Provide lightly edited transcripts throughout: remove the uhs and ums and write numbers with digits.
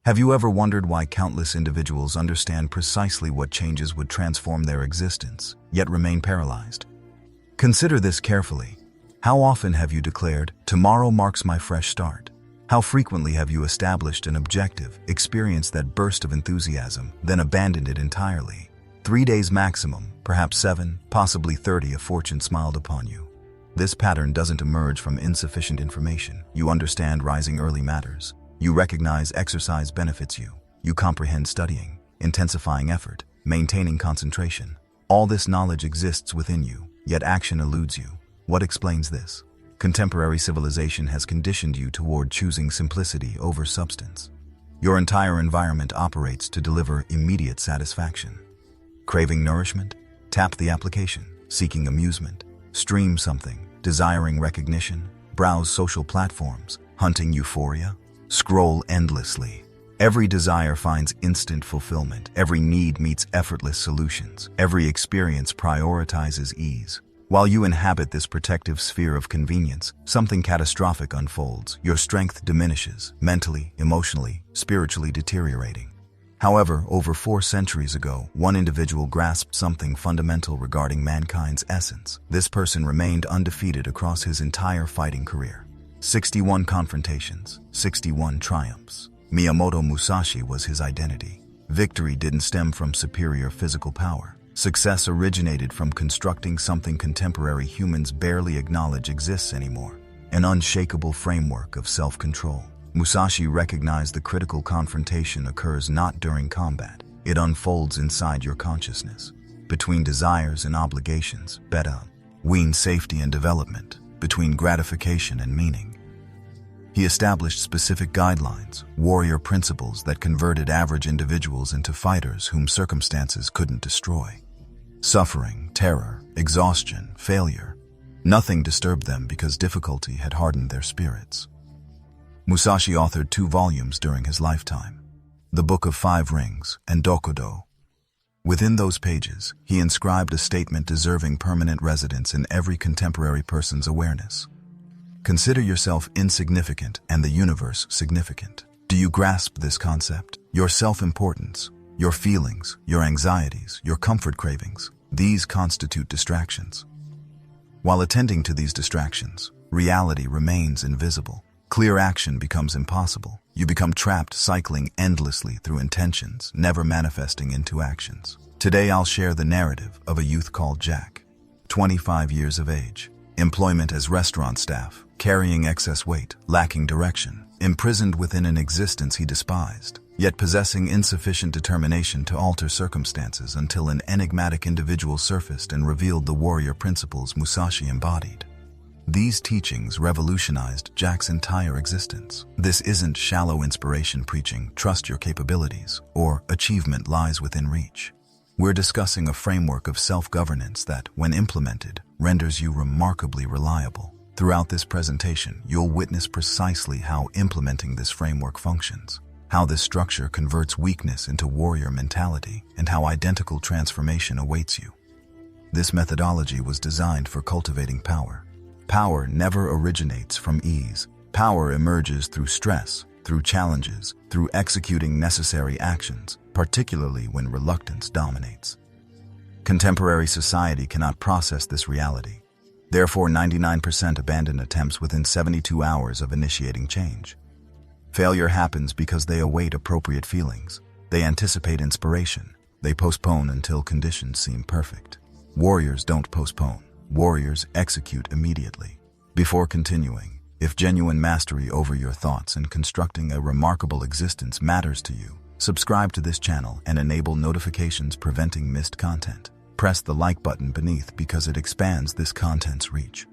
Have you ever wondered why countless individuals understand precisely what changes would transform their existence, yet remain paralyzed? Consider this carefully. How often have you declared, "Tomorrow marks my fresh start"? How frequently have you established an objective, experienced that burst of enthusiasm, then abandoned it entirely? 3 days maximum, perhaps 7, possibly 30 if fortune smiled upon you. This pattern doesn't emerge from insufficient information. You understand rising early matters. You recognize exercise benefits you. You comprehend studying, intensifying effort, maintaining concentration. All this knowledge exists within you, yet action eludes you. What explains this? Contemporary civilization has conditioned you toward choosing simplicity over substance. Your entire environment operates to deliver immediate satisfaction. Craving nourishment? Tap the application. Seeking amusement? Stream something. Desiring recognition? Browse social platforms. Hunting euphoria? Scroll endlessly. Every desire finds instant fulfillment. Every need meets effortless solutions. Every experience prioritizes ease. While you inhabit this protective sphere of convenience, something catastrophic unfolds. Your strength diminishes, mentally, emotionally, spiritually deteriorating. However, over 4 centuries ago, one individual grasped something fundamental regarding mankind's essence. This person remained undefeated across his entire fighting career. 61 confrontations, 61 triumphs. Miyamoto Musashi was his identity. Victory didn't stem from superior physical power. Success originated from constructing something contemporary humans barely acknowledge exists anymore: an unshakable framework of self-control. Musashi recognized the critical confrontation occurs not during combat. It unfolds inside your consciousness, between desires and obligations, between safety and development, between gratification and meaning. He established specific guidelines, warrior principles that converted average individuals into fighters whom circumstances couldn't destroy. Suffering, terror, exhaustion, failure, nothing disturbed them because difficulty had hardened their spirits. Musashi authored 2 volumes during his lifetime: The Book of 5 Rings and Dokudo. Within those pages, he inscribed a statement deserving permanent residence in every contemporary person's awareness. Consider yourself insignificant and the universe significant. Do you grasp this concept? Your self-importance, your feelings, your anxieties, your comfort cravings, these constitute distractions. While attending to these distractions, reality remains invisible. Clear action becomes impossible. You become trapped cycling endlessly through intentions, never manifesting into actions. Today I'll share the narrative of a youth called Jack, 25 years of age, employment as restaurant staff, carrying excess weight, lacking direction, imprisoned within an existence he despised, yet possessing insufficient determination to alter circumstances until an enigmatic individual surfaced and revealed the warrior principles Musashi embodied. These teachings revolutionized Jack's entire existence. This isn't shallow inspiration preaching, "Trust your capabilities," or "Achievement lies within reach." We're discussing a framework of self-governance that, when implemented, renders you remarkably reliable. Throughout this presentation, you'll witness precisely how implementing this framework functions, how this structure converts weakness into warrior mentality, and how identical transformation awaits you. This methodology was designed for cultivating power. Power never originates from ease. Power emerges through stress, through challenges, through executing necessary actions, particularly when reluctance dominates. Contemporary society cannot process this reality. Therefore, 99% abandon attempts within 72 hours of initiating change. Failure happens because they await appropriate feelings. They anticipate inspiration. They postpone until conditions seem perfect. Warriors don't postpone. Warriors execute immediately. Before continuing, if genuine mastery over your thoughts and constructing a remarkable existence matters to you, subscribe to this channel and enable notifications preventing missed content. Press the like button beneath because it expands this content's reach.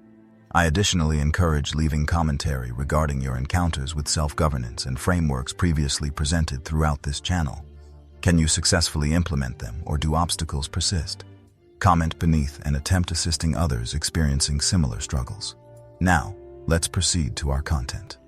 I additionally encourage leaving commentary regarding your encounters with self-governance and frameworks previously presented throughout this channel. Can you successfully implement them, or do obstacles persist? Comment beneath and attempt assisting others experiencing similar struggles. Now, let's proceed to our content.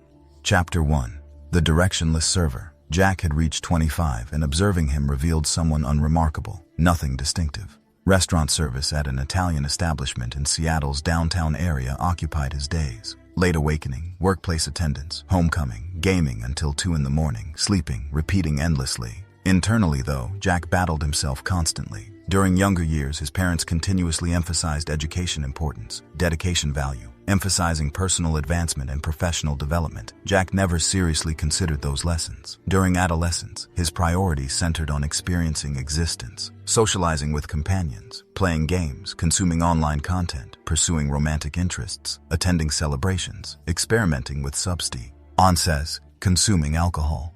Chapter 1. The Directionless Server. Jack had reached 25, and observing him revealed someone unremarkable, nothing distinctive. Restaurant service at an Italian establishment in Seattle's downtown area occupied his days. Late awakening, workplace attendance, homecoming, gaming until 2 in the morning, sleeping, repeating endlessly. Internally, though, Jack battled himself constantly. During younger years, his parents continuously emphasized education importance, dedication value, emphasizing personal advancement and professional development. Jack never seriously considered those lessons. During adolescence, his priorities centered on experiencing existence, socializing with companions, playing games, consuming online content, pursuing romantic interests, attending celebrations, experimenting with substances, consuming alcohol.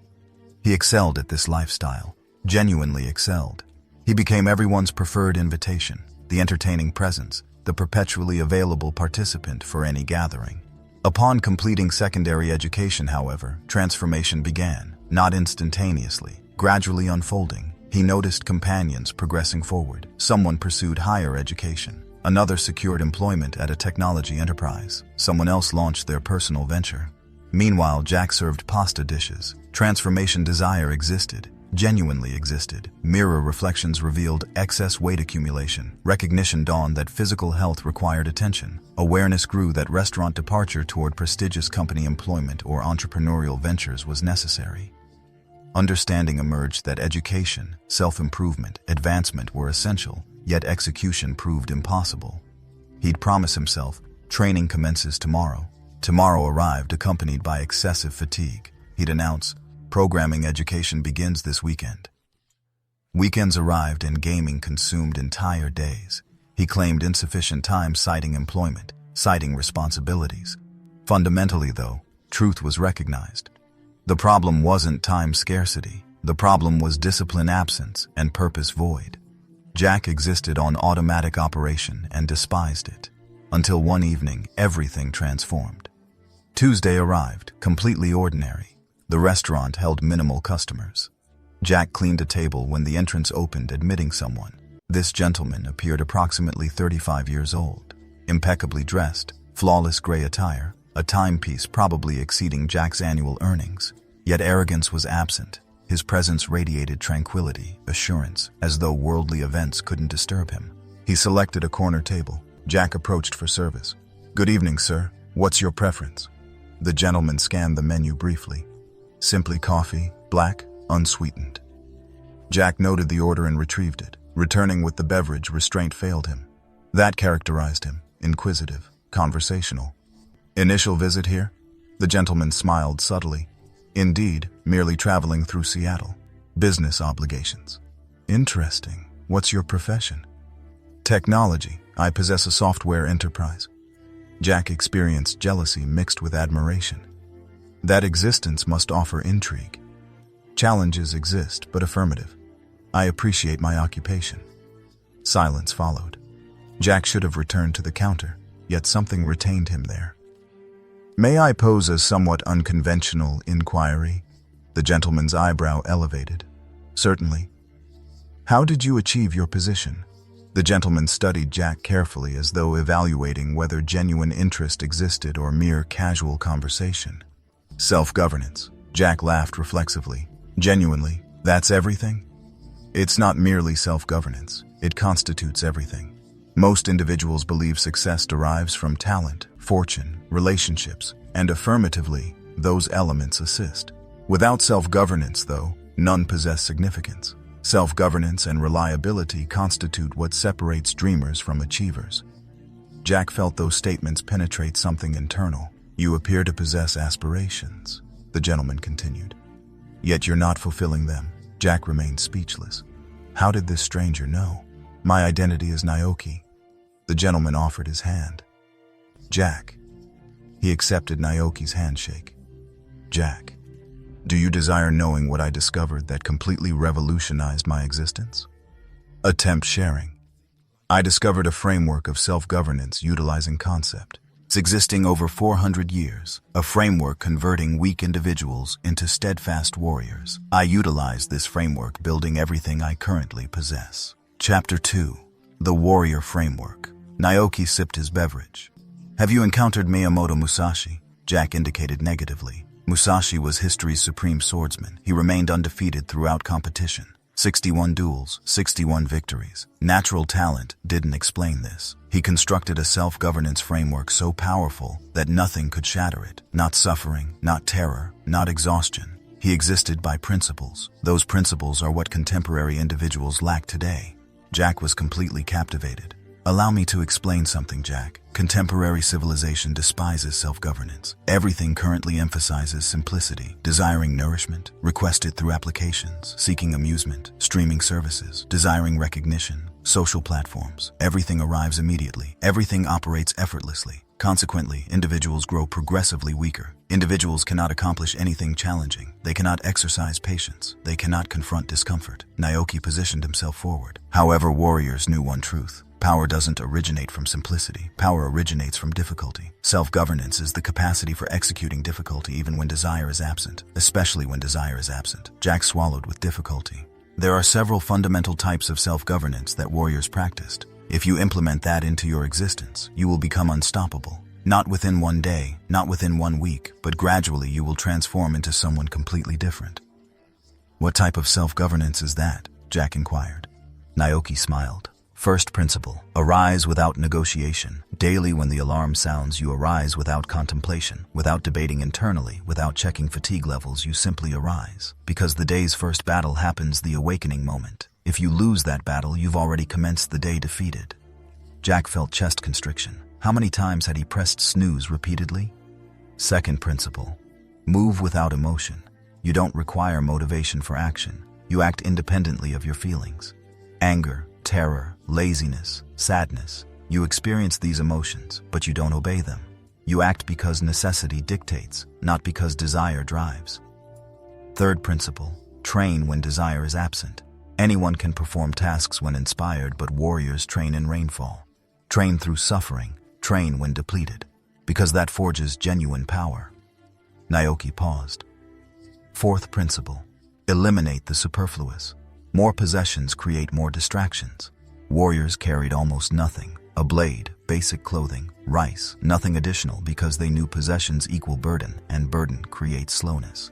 He excelled at this lifestyle, genuinely excelled. He became everyone's preferred invitation, the entertaining presence, the perpetually available participant for any gathering. Upon completing secondary education, however, transformation began, not instantaneously, gradually unfolding. He noticed companions progressing forward. Someone pursued higher education. Another secured employment at a technology enterprise. Someone else launched their personal venture. Meanwhile, Jack served pasta dishes. Transformation desire existed. Genuinely existed. Mirror reflections revealed excess weight accumulation. Recognition dawned that physical health required attention. Awareness grew that restaurant departure toward prestigious company employment or entrepreneurial ventures was necessary. Understanding emerged that education, self-improvement, advancement were essential, yet execution proved impossible. He'd promise himself, training commences tomorrow. Tomorrow arrived accompanied by excessive fatigue. He'd announce, programming education begins this weekend. Weekends arrived and gaming consumed entire days. He claimed insufficient time citing employment, citing responsibilities. Fundamentally, though, truth was recognized. The problem wasn't time scarcity. The problem was discipline absence and purpose void. Jack existed on automatic operation and despised it. Until one evening, everything transformed. Tuesday arrived, completely ordinary. The restaurant held minimal customers. Jack cleaned a table when the entrance opened, admitting someone. This gentleman appeared approximately 35 years old, impeccably dressed, flawless gray attire, a timepiece probably exceeding Jack's annual earnings. Yet arrogance was absent. His presence radiated tranquility, assurance, as though worldly events couldn't disturb him. He selected a corner table. Jack approached for service. "Good evening, sir. What's your preference?" The gentleman scanned the menu briefly. "Simply coffee, black, unsweetened." Jack noted the order and retrieved it. Returning with the beverage, restraint failed him. That characterized him, inquisitive, conversational. "Initial visit here?" The gentleman smiled subtly. "Indeed, merely traveling through Seattle. Business obligations." "Interesting. What's your profession?" "Technology. I possess a software enterprise." Jack experienced jealousy mixed with admiration. That existence must offer intrigue. "Challenges exist, but affirmative. I appreciate my occupation." Silence followed. Jack should have returned to the counter, yet something retained him there. "May I pose a somewhat unconventional inquiry?" The gentleman's eyebrow elevated. "Certainly." "How did you achieve your position?" The gentleman studied Jack carefully, as though evaluating whether genuine interest existed or mere casual conversation. "Self-governance." Jack laughed reflexively. "Genuinely, that's everything?" "It's not merely self-governance. It constitutes everything. Most individuals believe success derives from talent, fortune, relationships, and affirmatively, those elements assist. Without self-governance, though, none possess significance. Self-governance and reliability constitute what separates dreamers from achievers." Jack felt those statements penetrate something internal. "You appear to possess aspirations," the gentleman continued. "Yet you're not fulfilling them." Jack remained speechless. How did this stranger know? "My identity is Naoki." The gentleman offered his hand. "Jack." He accepted Naoki's handshake. "Jack, do you desire knowing what I discovered that completely revolutionized my existence?" Attempt sharing. "I discovered a framework of self-governance utilizing concept. It's existing over 400 years, a framework converting weak individuals into steadfast warriors. I utilized this framework building everything I currently possess." Chapter 2. The Warrior Framework. Naoki sipped his beverage. "Have you encountered Miyamoto Musashi?" Jack indicated negatively. Musashi was history's supreme swordsman. He remained undefeated throughout competition. 61 duels, 61 victories. Natural talent didn't explain this. He constructed a self-governance framework so powerful that nothing could shatter it. Not suffering, not terror, not exhaustion. He existed by principles. Those principles are what contemporary individuals lack today. Jack was completely captivated. Allow me to explain something, Jack. Contemporary civilization despises self-governance. Everything currently emphasizes simplicity, desiring nourishment, requested through applications, seeking amusement, streaming services, desiring recognition, social platforms. Everything arrives immediately. Everything operates effortlessly. Consequently, individuals grow progressively weaker. Individuals cannot accomplish anything challenging. They cannot exercise patience. They cannot confront discomfort. Naoki positioned himself forward. However, warriors knew one truth. Power doesn't originate from simplicity. Power originates from difficulty. Self-governance is the capacity for executing difficulty even when desire is absent, especially when desire is absent. Jack swallowed with difficulty. There are several fundamental types of self-governance that warriors practiced. If you implement that into your existence, you will become unstoppable. Not within one day, not within 1 week, but gradually you will transform into someone completely different. What type of self-governance is that? Jack inquired. Naoki smiled. First principle, arise without negotiation. Daily when the alarm sounds, you arise without contemplation, without debating internally, without checking fatigue levels, you simply arise. Because the day's first battle happens the awakening moment. If you lose that battle, you've already commenced the day defeated. Jack felt chest constriction. How many times had he pressed snooze repeatedly? Second principle, move without emotion. You don't require motivation for action. You act independently of your feelings. Anger, terror, laziness, sadness. You experience these emotions, but you don't obey them. You act because necessity dictates, not because desire drives. Third principle, train when desire is absent. Anyone can perform tasks when inspired, but warriors train in rainfall. Train through suffering, train when depleted, because that forges genuine power. Naoki paused. Fourth principle, eliminate the superfluous. More possessions create more distractions. Warriors carried almost nothing. A blade, basic clothing, rice, nothing additional because they knew possessions equal burden, and burden creates slowness.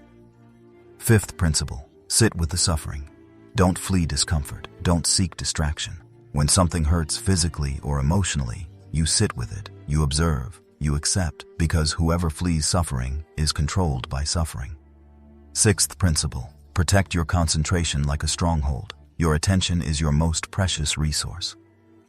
Fifth principle, sit with the suffering. Don't flee discomfort. Don't seek distraction. When something hurts physically or emotionally, you sit with it, you observe, you accept, because whoever flees suffering is controlled by suffering. Sixth principle, protect your concentration like a stronghold. Your attention is your most precious resource.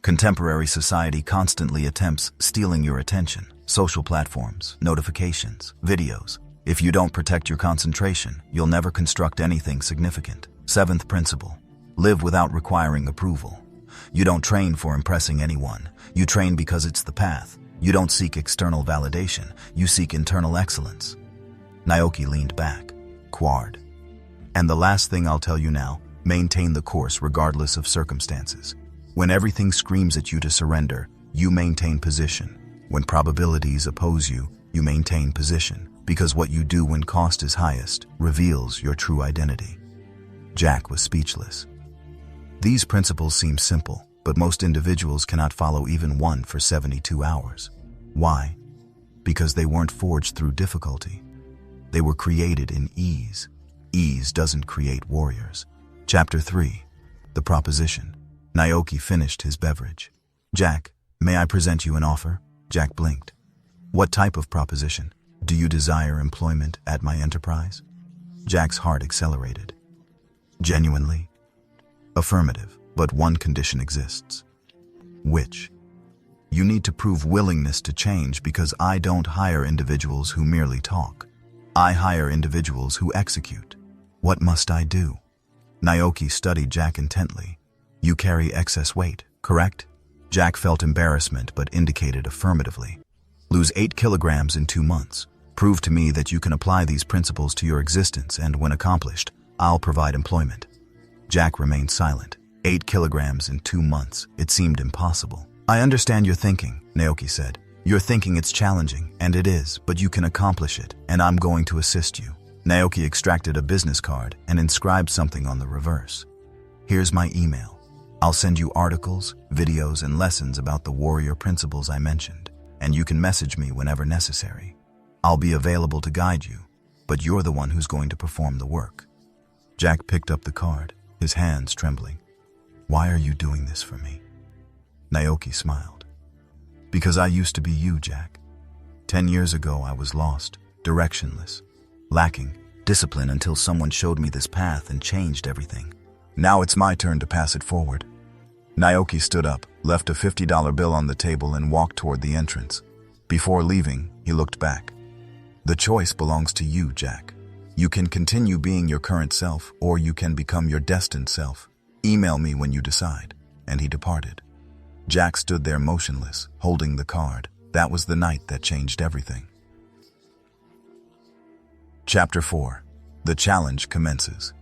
Contemporary society constantly attempts stealing your attention. Social platforms, notifications, videos. If you don't protect your concentration, you'll never construct anything significant. Seventh principle, live without requiring approval. You don't train for impressing anyone. You train because it's the path. You don't seek external validation. You seek internal excellence. Naoki leaned back, quared. And the last thing I'll tell you now, maintain the course regardless of circumstances. When everything screams at you to surrender, you maintain position. When probabilities oppose you, you maintain position, because what you do when cost is highest reveals your true identity. Jack was speechless. These principles seem simple, but most individuals cannot follow even one for 72 hours. Why? Because they weren't forged through difficulty. They were created in ease. Ease doesn't create warriors. Chapter 3. The Proposition. Naoki finished his beverage. Jack, may I present you an offer? Jack blinked. What type of proposition? Do you desire employment at my enterprise? Jack's heart accelerated. Genuinely? Affirmative, but one condition exists. Which? You need to prove willingness to change, because I don't hire individuals who merely talk. I hire individuals who execute. What must I do? Naoki studied Jack intently. You carry excess weight, correct? Jack felt embarrassment but indicated affirmatively. Lose 8 kilograms in 2 months. Prove to me that you can apply these principles to your existence, and when accomplished, I'll provide employment. Jack remained silent. 8 kilograms in 2 months. It seemed impossible. I understand your thinking, Naoki said. You're thinking it's challenging, and it is, but you can accomplish it, and I'm going to assist you. Naoki extracted a business card and inscribed something on the reverse. Here's my email. I'll send you articles, videos, and lessons about the warrior principles I mentioned, and you can message me whenever necessary. I'll be available to guide you, but you're the one who's going to perform the work. Jack picked up the card. his hands trembling. "Why are you doing this for me?" Naoki smiled. "Because I used to be you, Jack. 10 years ago I was lost, directionless, lacking discipline until someone showed me this path and changed everything. Now it's my turn to pass it forward." Naoki stood up, left a $50 bill on the table and walked toward the entrance. Before leaving, he looked back. "The choice belongs to you, Jack. You can continue being your current self, or you can become your destined self. Email me when you decide." And he departed. Jack stood there motionless, holding the card. That was the night that changed everything. Chapter 4. The challenge commences.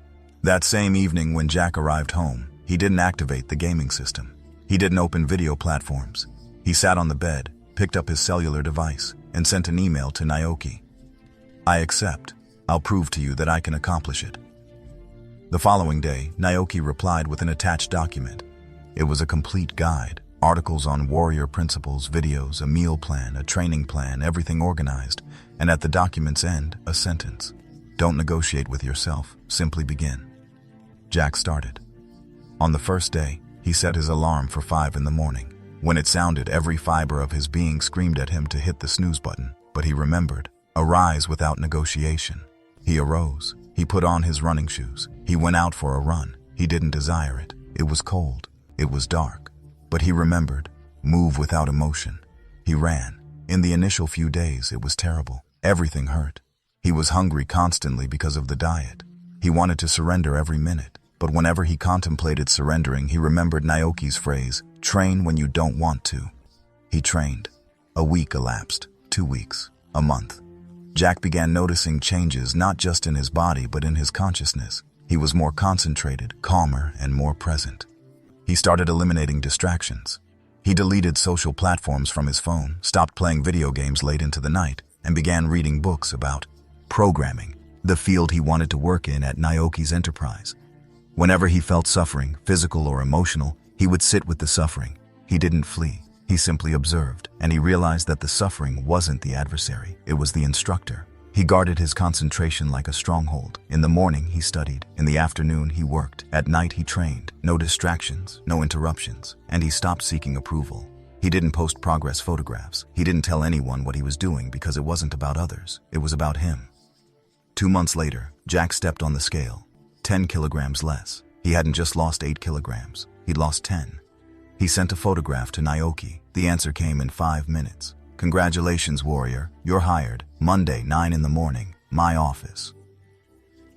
That same evening when Jack arrived home, he didn't activate the gaming system. He didn't open video platforms. He sat on the bed, picked up his cellular device, and sent an email to Naoki. "I accept. I'll prove to you that I can accomplish it." The following day, Naoki replied with an attached document. It was a complete guide, articles on warrior principles, videos, a meal plan, a training plan, everything organized, and at the document's end, a sentence. "Don't negotiate with yourself, simply begin." Jack started. On the first day, he set his alarm for 5 in the morning. When it sounded, every fiber of his being screamed at him to hit the snooze button, but he remembered. Arise without negotiation. He arose. He put on his running shoes. He went out for a run. He didn't desire it. It was cold. It was dark. But he remembered. Move without emotion. He ran. In the initial few days, it was terrible. Everything hurt. He was hungry constantly because of the diet. He wanted to surrender every minute. But whenever he contemplated surrendering, he remembered Naoki's phrase, "Train when you don't want to." He trained. A week elapsed. 2 weeks. A month. Jack began noticing changes not just in his body but in his consciousness. He was more concentrated, calmer, and more present. He started eliminating distractions. He deleted social platforms from his phone, stopped playing video games late into the night, and began reading books about programming, the field he wanted to work in at Naoki's enterprise. Whenever he felt suffering, physical or emotional, he would sit with the suffering. He didn't flee. He simply observed, and he realized that the suffering wasn't the adversary, it was the instructor. He guarded his concentration like a stronghold. In the morning, he studied. In the afternoon, he worked. At night, he trained. No distractions, no interruptions, and he stopped seeking approval. He didn't post progress photographs. He didn't tell anyone what he was doing because it wasn't about others. It was about him. 2 months later, Jack stepped on the scale. 10 kilograms less. He hadn't just lost 8 kilograms. He'd lost 10. He sent a photograph to Naoki. The answer came in 5 minutes. "Congratulations, warrior. You're hired. Monday, 9 in the morning. My office."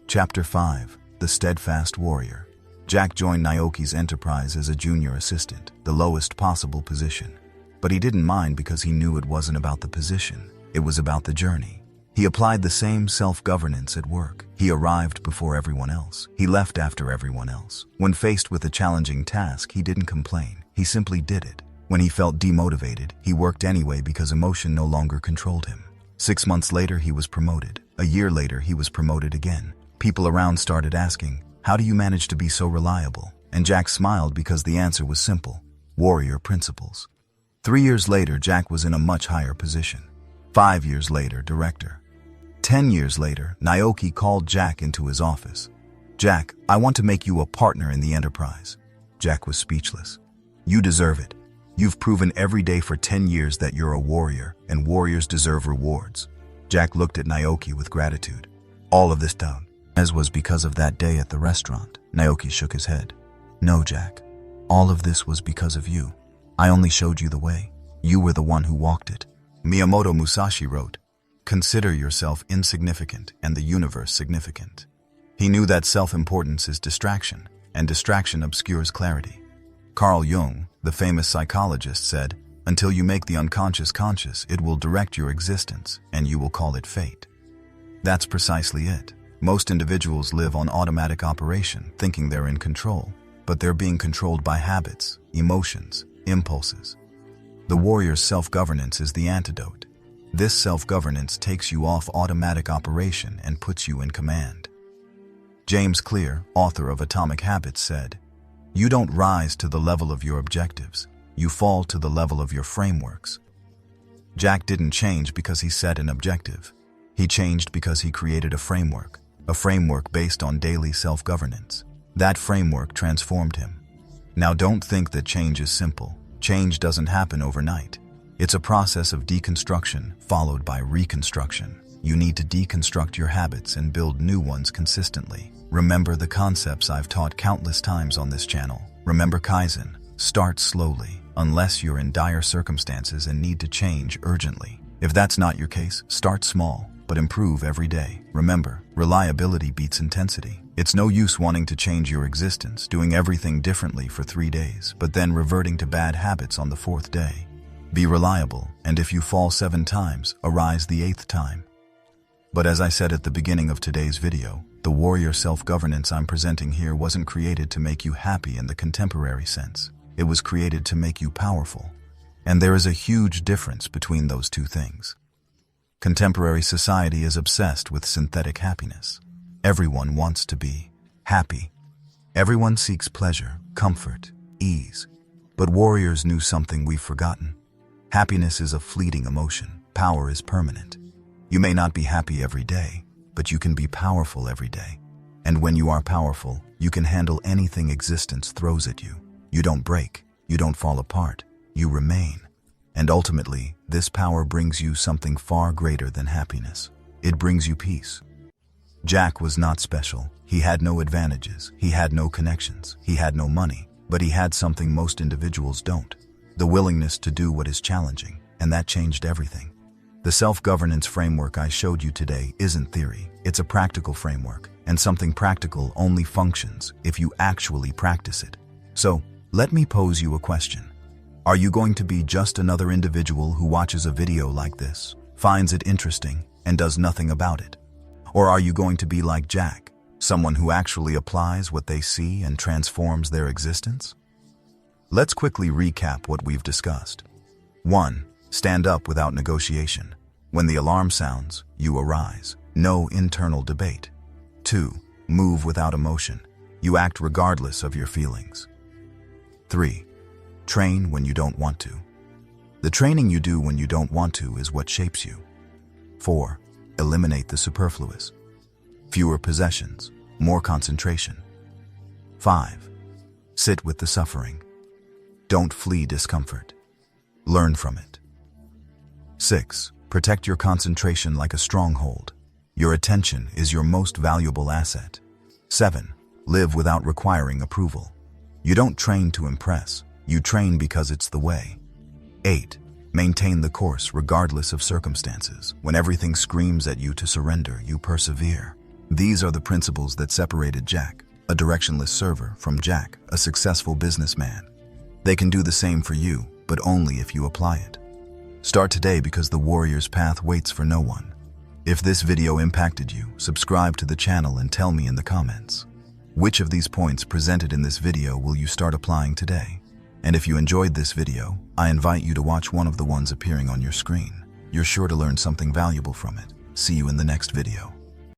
Chapter 5. The Steadfast Warrior. Jack joined Naoki's enterprise as a junior assistant, the lowest possible position. But he didn't mind because he knew it wasn't about the position. It was about the journey. He applied the same self-governance at work. He arrived before everyone else. He left after everyone else. When faced with a challenging task, he didn't complain. He simply did it. When he felt demotivated, he worked anyway because emotion no longer controlled him. 6 months later, he was promoted. A year later, he was promoted again. People around started asking, "How do you manage to be so reliable?" And Jack smiled because the answer was simple: warrior principles. 3 years later, Jack was in a much higher position. 5 years later, director. 10 years later, Naoki called Jack into his office. "Jack, I want to make you a partner in the enterprise." Jack was speechless. "You deserve it. You've proven every day for 10 years that you're a warrior, and warriors deserve rewards." Jack looked at Naoki with gratitude. "All of this down, as was because of that day at the restaurant." Naoki shook his head. "No, Jack. All of this was because of you. I only showed you the way. You were the one who walked it." Miyamoto Musashi wrote, "Consider yourself insignificant and the universe significant." He knew that self-importance is distraction, and distraction obscures clarity. Carl Jung, the famous psychologist, said, "Until you make the unconscious conscious, it will direct your existence, and you will call it fate." That's precisely it. Most individuals live on automatic operation, thinking they're in control, but they're being controlled by habits, emotions, impulses. The warrior's self-governance is the antidote. This self-governance takes you off automatic operation and puts you in command. James Clear, author of Atomic Habits, said, "You don't rise to the level of your objectives. You fall to the level of your frameworks." Jack didn't change because he set an objective. He changed because he created a framework based on daily self-governance. That framework transformed him. Now don't think that change is simple. Change doesn't happen overnight. It's a process of deconstruction followed by reconstruction. You need to deconstruct your habits and build new ones consistently. Remember the concepts I've taught countless times on this channel. Remember Kaizen. Start slowly, unless you're in dire circumstances and need to change urgently. If that's not your case, start small, but improve every day. Remember, reliability beats intensity. It's no use wanting to change your existence, doing everything differently for 3 days, but then reverting to bad habits on the 4th day. Be reliable, and if you fall 7 times, arise the 8th time. But as I said at the beginning of today's video, the warrior self-governance I'm presenting here wasn't created to make you happy in the contemporary sense. It was created to make you powerful. And there is a huge difference between those two things. Contemporary society is obsessed with synthetic happiness. Everyone wants to be happy. Everyone seeks pleasure, comfort, ease. But warriors knew something we've forgotten. Happiness is a fleeting emotion. Power is permanent. You may not be happy every day, but you can be powerful every day. And when you are powerful, you can handle anything existence throws at you. You don't break. You don't fall apart. You remain. And ultimately, this power brings you something far greater than happiness. It brings you peace. Jack was not special. He had no advantages. He had no connections. He had no money. But he had something most individuals don't. The willingness to do what is challenging. And that changed everything. The self-governance framework I showed you today isn't theory. It's a practical framework. And something practical only functions if you actually practice it. So, let me pose you a question. Are you going to be just another individual who watches a video like this, finds it interesting, and does nothing about it? Or are you going to be like Jack, someone who actually applies what they see and transforms their existence? Let's quickly recap what we've discussed. 1. Stand up without negotiation. When the alarm sounds, you arise. No internal debate. 2. Move without emotion. You act regardless of your feelings. 3. Train when you don't want to. The training you do when you don't want to is what shapes you. 4. Eliminate the superfluous. Fewer possessions, more concentration. 5. Sit with the suffering. Don't flee discomfort. Learn from it. 6. Protect your concentration like a stronghold. Your attention is your most valuable asset. 7. Live without requiring approval. You don't train to impress. You train because it's the way. 8. Maintain the course regardless of circumstances. When everything screams at you to surrender, you persevere. These are the principles that separated Jack, a directionless server, from Jack, a successful businessman. They can do the same for you, but only if you apply it. Start today because the warrior's path waits for no one. If this video impacted you, subscribe to the channel and tell me in the comments. Which of these points presented in this video will you start applying today? And if you enjoyed this video, I invite you to watch one of the ones appearing on your screen. You're sure to learn something valuable from it. See you in the next video.